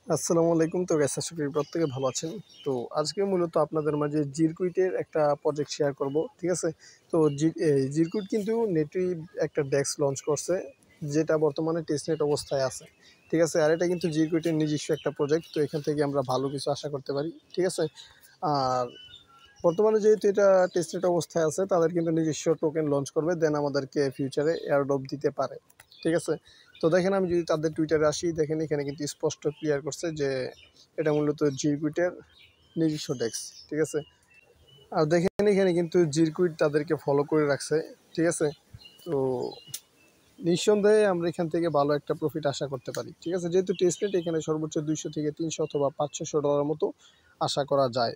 আসসালামু আলাইকুম। তো গাইস আশা করি প্রত্যেকে ভালো আছেন। তো আজকে মূলত আপনাদের মাঝে জিরকুইটের একটা প্রজেক্ট শেয়ার করব। ঠিক আছে? তো জিরকুইট কিন্তু নেটিভ একটা ডেস্ক লঞ্চ করছে, যেটা বর্তমানে টেস্টনেট অবস্থায় আছে। ঠিক আছে? আর এটা কিন্তু জিরকুইটের নিজস্ব একটা প্রজেক্ট। তো এখান থেকে আমরা ভালো কিছু আশা করতে পারি। ঠিক আছে? আর বর্তমানে যেহেতু এটা টেস্টনেট অবস্থায় আছে, তাদের কিন্তু নিজস্ব টোকেন লঞ্চ করবে, দেন আমাদেরকে ফিউচারে এয়ারড্রপ দিতে পারে। ঠিক আছে? তো দেখেন, আমি যদি তাদের টুইটারে আসি, দেখেন এখানে কিন্তু স্পষ্ট ক্লিয়ার করছে যে এটা মূলত জিরকুইটের নিজস্ব ডেস্ক। ঠিক আছে? আর দেখেন এখানে কিন্তু জিরকুইট তাদেরকে ফলো করে রাখছে। ঠিক আছে? তো নিঃসন্দেহে আমরা এখান থেকে ভালো একটা প্রফিট আশা করতে পারি। ঠিক আছে? যেহেতু টেস্টনেট, এখানে সর্বোচ্চ 200 থেকে 300 অথবা $500 মতো আশা করা যায়।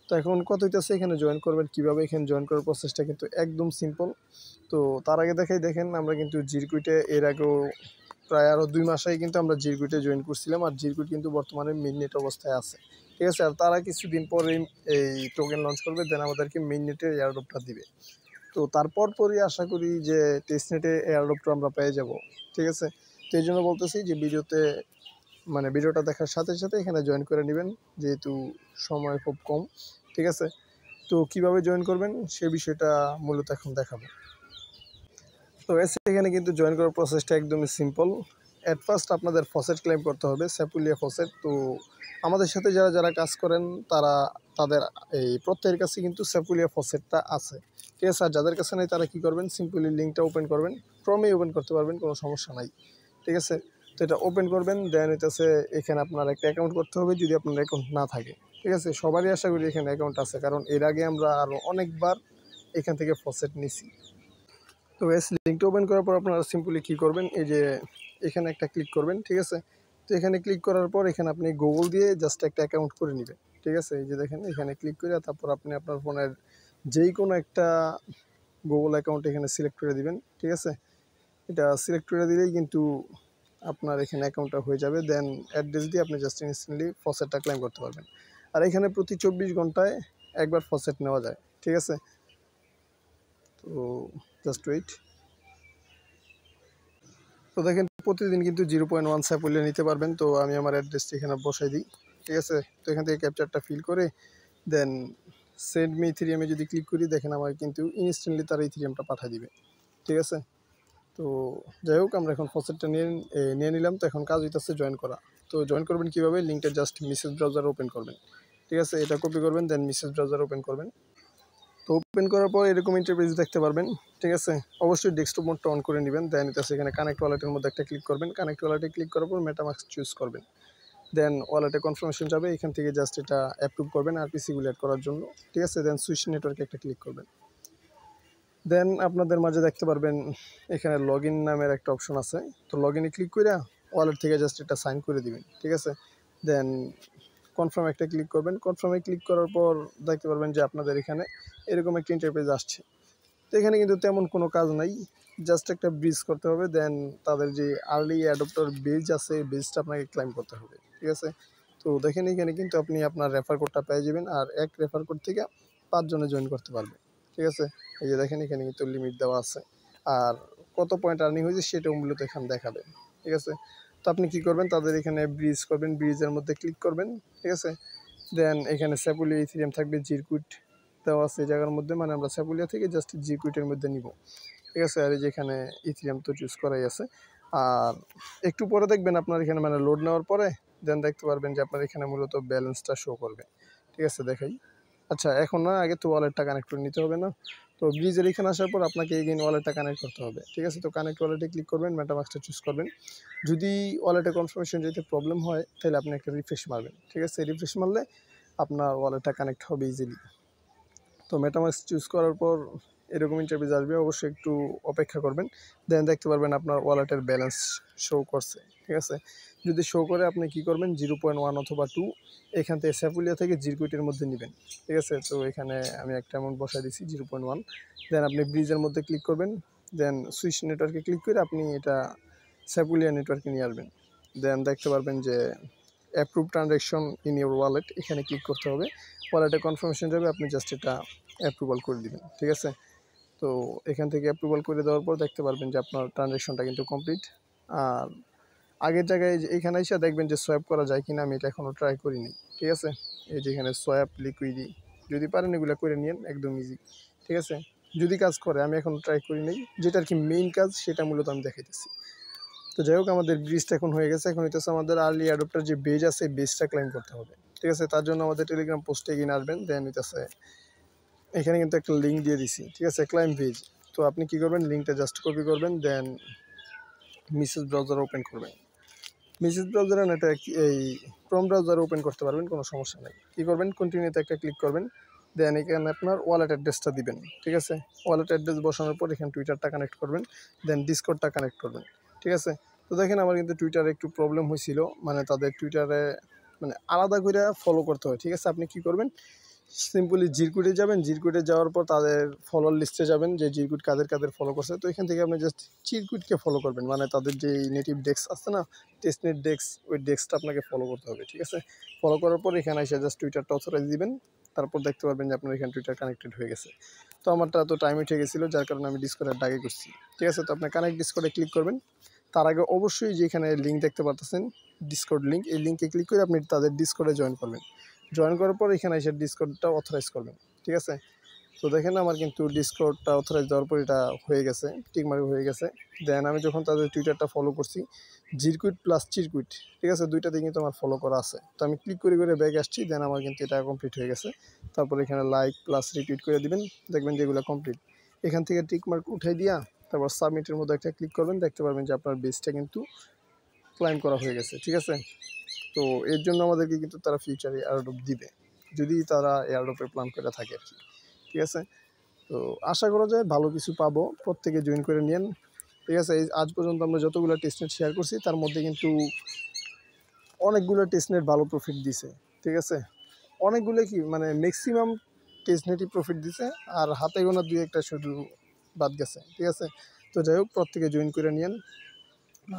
তো এখন কত হইতেছে, এখানে জয়েন করবেন কিভাবে, এখানে জয়েন করার প্রসেসটা কিন্তু একদম সিম্পল। তো তার আগে দেখেন আমরা কিন্তু জিরকুইটে এর আগেও প্রায় আরও 2 মাস আগে কিন্তু আমরা জিরকুইটে জয়েন করছিলাম, আর জিরকুইট কিন্তু বর্তমানে মেইননেট অবস্থায় আছে। ঠিক আছে? আর তারা কিছুদিন পরে এই টোকেন লঞ্চ করবে, দেন আমাদেরকে মেইননেটের এয়ারড্রপটা দিবে। তো তারপর পরই আশা করি যে টেস্টনেটে এয়ারড্রপটা আমরা পেয়ে যাব। ঠিক আছে? তো এই জন্য বলতেছি যে ভিডিওটা দেখার সাথে সাথে এখানে জয়েন করে নেবেন, যেহেতু সময় খুব কম। ঠিক আছে? তো কিভাবে জয়েন করবেন সে বিষয়টা মূলত এখন দেখাবো। তো এখানে কিন্তু জয়েন করার প্রসেসটা একদমই সিম্পল। অ্যাট ফার্স্ট আপনাদের ফসেট ক্লেম করতে হবে, স্যাপুলিয়া ফসেট। তো আমাদের সাথে যারা যারা কাজ করেন, তারা তাদের এই প্রত্যেকের কাছে কিন্তু স্যাপুলিয়া ফসেটটা আছে। ঠিক আছে? আর যাদের কাছে নেই, তারা কী করবেন, সিম্পলি লিঙ্কটা ওপেন করবেন, ক্রমেই ওপেন করতে পারবেন, কোনো সমস্যা নাই। ঠিক আছে? তো এটা ওপেন করবেন, দেন হইতেছে এখানে আপনার একটা অ্যাকাউন্ট করতে হবে, যদি আপনার অ্যাকাউন্ট না থাকে। ঠিক আছে? সবারই আশা করি এখানে অ্যাকাউন্ট আছে, কারণ এর আগে আমরা আরও অনেকবার এখান থেকে ফসেট নিছি। তো লিঙ্কটা ওপেন করার পর আপনারা সিম্পলি কী করবেন, এই যে এখানে একটা ক্লিক করবেন। ঠিক আছে? তো এখানে ক্লিক করার পর এখানে আপনি গুগল দিয়ে জাস্ট একটা অ্যাকাউন্ট করে নেবেন। ঠিক আছে? এই যে দেখেন, এখানে ক্লিক করে তারপর আপনি আপনার ফোনের যেই কোনো একটা গুগল অ্যাকাউন্ট এখানে সিলেক্ট করে দিবেন। ঠিক আছে? এটা সিলেক্ট করে দিলেই কিন্তু আপনার এখানে অ্যাকাউন্টটা হয়ে যাবে, দেন অ্যাড্রেস দিয়ে আপনি জাস্ট ইনস্ট্যান্টলি ফসেটটা ক্লেম করতে পারবেন। আর এখানে প্রতি 24 ঘন্টায় একবার ফসেট নেওয়া যায়। ঠিক আছে? তো জাস্ট ওয়েট। তো দেখেন, প্রতিদিন কিন্তু 0.1 স্যাপুলিয়া নিতে পারবেন। তো আমি আমার অ্যাড্রেসটি এখানে বসাই দিই। ঠিক আছে? তো এখান থেকে ক্যাপচারটা ফিল করে দেন সেন্ড মি ইথেরিয়ামে যদি ক্লিক করি, দেখেন আমার কিন্তু ইনস্ট্যান্টলি তারা ইথেরিয়ামটা পাঠিয়ে দিবে। ঠিক আছে? তো যাই হোক, আমরা এখন ফসেটটা নিয়ে নিলাম। তো এখন কাজ হইতেছে জয়েন করা। তো জয়েন করবেন কীভাবে, লিঙ্কটা জাস্ট মেসেজ ব্রাউজার ওপেন করবেন। ঠিক আছে? এটা কপি করবেন, দেন মেসেজ ব্রাউজার ওপেন করবেন। তো ওপেন করার পর এরকম ইন্টারফেস দেখতে পারবেন। ঠিক আছে? অবশ্যই ডেস্কটপ মোডটা অন করে নেবেন, দেন এখানে কানেক্ট ওয়ালেটের মধ্যে একটা ক্লিক করবেন। কানেক্ট ওয়ালেটে ক্লিক করার পর মেটামাস্ক চুজ করবেন, দেন ওয়ালেটে কনফার্মেশন যাবে, এখান থেকে জাস্ট এটা অ্যাপ্রুভ করবেন আর পিসিগুলো অ্যাড করার জন্য। ঠিক আছে? দেন সুইচ নেটওয়ার্কে একটা ক্লিক করবেন। দেন আপনাদের মাঝে দেখতে পারবেন এখানে লগ ইন নামের একটা অপশন আছে। তো লগ ইনে ক্লিক করে ওয়ালেট থেকে জাস্ট এটা সাইন করে দিবেন। ঠিক আছে? দেন কনফার্ম একটা ক্লিক করবেন। কনফার্মে ক্লিক করার পর দেখতে পারবেন যে আপনাদের এখানে এরকম একটা ইন্টারফেস আসছে। তো এখানে কিন্তু তেমন কোনো কাজ নাই, জাস্ট একটা ব্রিজ করতে হবে, দেন তাদের যে আর্লি অ্যাডপ্টার বেজ আছে, বেজটা আপনাকে ক্লাইম করতে হবে। ঠিক আছে? তো দেখেন, এখানে কিন্তু আপনি আপনার রেফার কোডটা পেয়ে যাবেন, আর এক রেফার কোড থেকে 5 জনে জয়েন করতে পারবে। ঠিক আছে? এই যে দেখেন, এখানে কিন্তু লিমিট দেওয়া আছে, আর কত পয়েন্ট আর্নিং হয়েছে সেটাও মূলত এখানে দেখাবে। ঠিক আছে? তো আপনি কী করবেন, তাদের এখানে ব্রিজ করবেন, ব্রিজের মধ্যে ক্লিক করবেন। ঠিক আছে? দেন এখানে স্যাপুলিয়া ইথেরিয়াম থাকবে, জিরকুইট দেওয়া আছে এই জায়গার মধ্যে, মানে আমরা স্যাপুলিয়া থেকে জাস্ট জিরকুইটের মধ্যে নিব। ঠিক আছে? আর এই যে এখানে ইথেরিয়াম তো চুজ করাই আছে। আর একটু পরে দেখবেন আপনার এখানে মানে লোড নেওয়ার পরে দেন দেখতে পারবেন যে আপনার এখানে মূলত ব্যালেন্সটা শো করবে। ঠিক আছে? দেখাই। আচ্ছা, এখন না, আগে তো ওয়ালেটটা কানেক্ট করে নিতে হবে না? তো ব্রিজের এখানে আসার পর আপনাকে এগেইন ওয়ালেটটা কানেক্ট করতে হবে। ঠিক আছে? তো কানেক্ট ওয়ালেটে ক্লিক করবেন, মেটামাস্কটা চুজ করবেন। যদি ওয়ালেটে কনফার্মেশন যেতে প্রবলেম হয়, তাহলে আপনি একটা রিফ্রেশ মারবেন। ঠিক আছে? রিফ্রেশ মারলে আপনার ওয়ালেটটা কানেক্ট হবে ইজিলি। তো মেটামাস্ক চুজ করার পর এরকম ইন্টারফেস আসবে, অবশ্যই একটু অপেক্ষা করবেন। দেন দেখতে পারবেন আপনার ওয়ালেটের ব্যালেন্স শো করছে। ঠিক আছে? যদি শো করে, আপনি কী করবেন, 0.1 অথবা 2 এখান থেকে স্যাপুলিয়া থেকে জিরকুইটের মধ্যে নেবেন। ঠিক আছে? তো এখানে আমি একটা অ্যামাউন্ট বসাই দিচ্ছি 0.1। দেন আপনি ব্রিজের মধ্যে ক্লিক করবেন, দেন সুইচ নেটওয়ার্কে ক্লিক করে আপনি এটা স্যাপুলিয়া নেটওয়ার্কে নিয়ে আসবেন। দেন দেখতে পারবেন যে approve transaction in your wallet, এখানে ক্লিক করতে হবে। ওয়ালেটে কনফার্মেশন যাবে, আপনি জাস্ট এটা অ্যাপ্রুভাল করে দিবেন। ঠিক আছে? তো এখান থেকে অ্যাপ্রুভাল করে দেওয়ার পর দেখতে পারবেন যে আপনার ট্রানজ্যাকশনটা কিন্তু কমপ্লিট। আর আগের জায়গায় এখানে এসে দেখবেন যে সোয়াপ করা যায় কিনা, আমি এটা এখনও ট্রাই করিনি। ঠিক আছে, এই যে এখানে সোয়াপ লিকুইডি, যদি পারেন এগুলো করে নিন, একদম ইজি। ঠিক আছে, যদি কাজ করে, আমি এখন ট্রাই করি নাই, যেটা আর কি মেইন কাজ সেটা মূলত আমি দেখাইতেছি। তো যাই হোক, আমাদের ব্রিজটা এখন হয়ে গেছে। এখন হইতেছে আমাদের আর্লি অ্যাডপ্টার যে বেজ আছে, বেজটা ক্লাইম করতে হবে। ঠিক আছে, তার জন্য আমাদের টেলিগ্রাম পোস্টে এগিয়ে আসবেন। দেন হইতেছে এখানে কিন্তু একটা লিঙ্ক দিয়ে দিছি। ঠিক আছে, ক্লাইম বেজ। তো আপনি কী করবেন, লিঙ্কটা জাস্ট কপি করবেন, দেন মেসেজ ব্রাউজার ওপেন করবেন। মেসেজ ব্রাউজারে না, এটা এই ক্রোম ব্রাউজারে ওপেন করতে পারবেন, কোনো সমস্যা নেই। কী করবেন, কন্টিনিউতে একটা ক্লিক করবেন, দেন এখানে আপনার ওয়ালেট অ্যাড্রেসটা দিবেন। ঠিক আছে, ওয়ালেট অ্যাড্রেস বসানোর পর এখানে টুইটারটা কানেক্ট করবেন, দেন ডিসকর্ডটা কানেক্ট করবেন। ঠিক আছে, তো দেখেন আমার কিন্তু টুইটারে একটু প্রবলেম হয়েছিল, মানে তাদের টুইটারে মানে আলাদা করে ফলো করতে হয়। ঠিক আছে, আপনি কী করবেন, সিম্পলি জিরকুটে যাবেন, জিরকুটে যাওয়ার পর তাদের ফলোয়ার লিস্টে যাবেন যে জিরকুট কাদের কাদের ফলো করছে। তো এখান থেকে আপনি জাস্ট জিরকুটকে ফলো করবেন, মানে তাদের যে নেটিভ ডেস্ক আছে না, টেস্টনেট ডেস্ক, ওই ডেস্কটা আপনাকে ফলো করতে হবে। ঠিক আছে, ফলো করার পর এখানে এসে জাস্ট টুইটারটা অথরাইজ দিবেন, তারপর দেখতে পারবেন যে আপনার এখানে টুইটার কানেক্টেড হয়ে গেছে। তো আমারটা তো টাইম উঠে গেছিলো, যার কারণে আমি ডিসকর্ডের ডাকে করছি। ঠিক আছে, তো আপনি কানেক্ট ডিসকর্ডে ক্লিক করবেন। তার আগে অবশ্যই যেখানে লিঙ্ক দেখতে পাচ্ছেন, ডিসকর্ড লিঙ্ক, এই লিঙ্কে ক্লিক করে আপনি তাদের ডিসকর্ডে জয়েন করবেন। জয়েন করার পর এখানে এসে ডিসকর্ডটা অথরাইজ করবেন। ঠিক আছে, তো দেখেন আমার কিন্তু ডিসকর্ডটা অথরাইজ দেওয়ার পর এটা হয়ে গেছে, টিকমার্ক হয়ে গেছে। দেন আমি যখন তাদের টুইটারটা ফলো করছি, জিরকুইট প্লাস চিরকুইট, ঠিক আছে, দুইটাতে কিন্তু আমার ফলো করা আছে। তো আমি ক্লিক করে করে ব্যাক আসছি, দেন আমার কিন্তু এটা কমপ্লিট হয়ে গেছে। তারপর এখানে লাইক প্লাস রিটুইট করে দিবেন, দেখবেন যে এগুলো কমপ্লিট। এখান থেকে টিকমার্ক উঠাই দিয়া তারপর সাবমিটের মধ্যে একটা ক্লিক করবেন, দেখতে পারবেন যে আপনার বেসটা কিন্তু ক্লাইম করা হয়ে গেছে। ঠিক আছে, তো এর জন্য আমাদেরকে কিন্তু তারা ফিউচারে এয়ারড্রপ দিবে, যদি তারা এয়ারড্রপের প্ল্যান করে থাকে আর কি। ঠিক আছে, তো আশা করা যায় ভালো কিছু পাবো, প্রত্যেকে জয়েন করে নিন। ঠিক আছে, এই আজ পর্যন্ত আমরা যতগুলো টেস্টনেট শেয়ার করছি তার মধ্যে কিন্তু অনেকগুলো টেস্টনেট ভালো প্রফিট দিছে। ঠিক আছে, অনেকগুলো কি মানে ম্যাক্সিমাম টেস্টনেটই প্রফিট দিছে, আর হাতে গোনা দুই একটা শুধু বাদ গেছে। ঠিক আছে, তো যাই হোক, প্রত্যেকে জয়েন করে নিন।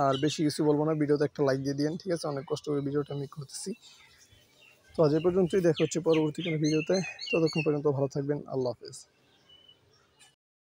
আর বেশি কিছু বলবো না, ভিডিওতে একটা লাইক দিয়ে দিন। ঠিক আছে, অনেক কষ্ট করে ভিডিওটা আমি করতেছি। তো আজ এ পর্যন্তই, দেখা হচ্ছে পরবর্তী কোনো ভিডিওতে। ততক্ষণ পর্যন্ত ভালো থাকবেন, আল্লাহ হাফেজ।